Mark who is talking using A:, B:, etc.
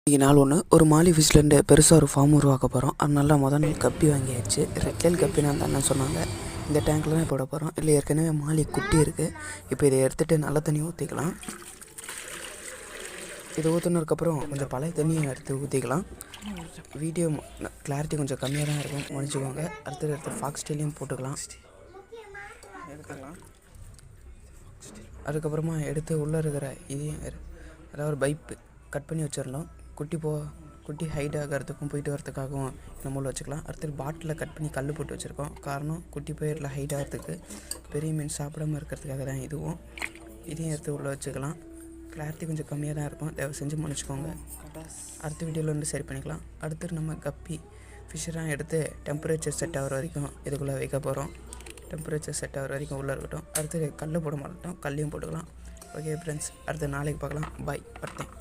A: இன்னைக்கு நாள் ஒன்று ஒரு மாலி ஃபிஷ்லேருந்து பெருசாக ஒரு ஃபார்ம் உருவாக்க போகிறோம். அதனால முதல் நாள் கப்பி வாங்கியாச்சு. ரெட்டைல் கப்பின்னு அந்த அண்ணன் சொன்னாங்க. இந்த டேங்க்கில் தான் போட போகிறோம். இல்லை ஏற்கனவே மாலி குட்டி இருக்குது. இப்போ இதை எடுத்துகிட்டு நல்ல தண்ணி ஊற்றிக்கலாம். இது ஊற்றுனதுக்கப்புறம் கொஞ்சம் பழைய தண்ணியை எடுத்து ஊற்றிக்கலாம். வீடியோ கிளாரிட்டி கொஞ்சம் கம்மியாக தான் இருக்கும், மன்னிச்சுக்கோங்க. அடுத்து ஃபாக்ஸ் டெயிலையும் போட்டுக்கலாம். அதுக்கப்புறமா எடுத்து உள்ளே இருக்கிற இதையும் அதாவது ஒரு பைப்பு கட் பண்ணி வச்சிடலாம். குட்டி ஹைட் ஆகிறதுக்கும் போயிட்டு வரதுக்காகவும் நம்ம உள்ள வச்சுக்கலாம். அடுத்து பாட்டிலில் கட் பண்ணி கல் போட்டு வச்சுருக்கோம். காரணம் குட்டி பயிரில் ஹைட் ஆகிறதுக்கு, பெரிய மீன் சாப்பிடாமல் இருக்கிறதுக்காக தான் இதுவும். இதையும் எடுத்து உள்ளே வச்சுக்கலாம். கிளாரிட்டி கொஞ்சம் கம்மியாக தான் இருக்கும், தயவு செஞ்சு மன்னிச்சுக்கோங்க. அடுத்த வீடியோவில் வந்து சரி பண்ணிக்கலாம். அடுத்து நம்ம கப்பி ஃபிஷ்ஷெல்லாம் எடுத்து டெம்பரேச்சர் செட் ஆகிற வரைக்கும் இதுக்குள்ளே வைக்க போகிறோம். டெம்பரேச்சர் செட் ஆகிற வரைக்கும் உள்ளே இருக்கட்டும். அடுத்து கல் போட மாட்டோம், கல்லையும் போட்டுக்கலாம். ஓகே ஃப்ரெண்ட்ஸ், அடுத்த நாளைக்கு பார்க்கலாம். பாய், பர்த்தேன்.